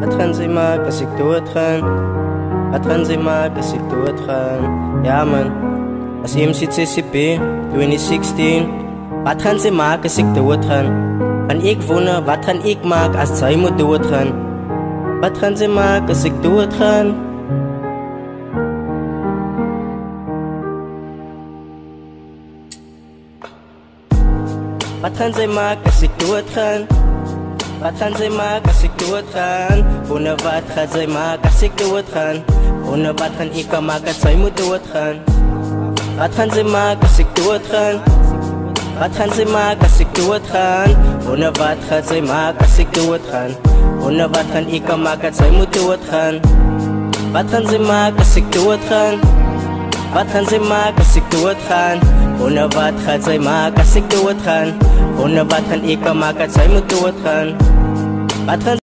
Atran sie mag, dass ich durchtran. Atran sie mag, dass ich durchtran. Ja, man. Als MCCCP 2016. Atran sie mag, dass ich durchtran. Van ik wonen, wat gaan ik maak als zij moet doodgaan? Wat gaan ze maken als ik doodgaan? Wat gaan ze maken als ik doodgaan? Wat gaan ze maken als ik doodgaan? Wonen wat gaan ze maken als ik doodgaan? Wonen wat gaan ik maken als zij moet doodgaan? Wat gaan ze maken als ik doodgaan? Wat gaan ze maken als ik doodgaan? Wonen wat gaan ze maken als ik doodgaan? Wonen wat gaan ik maken als zij moet doodgaan? Wat gaan ze maken als ik doodgaan? Wat gaan ze maken als ik doodgaan? Wonen wat gaan ze maken als ik doodgaan? Wonen wat gaan ik maken als zij moet doodgaan? Wat gaan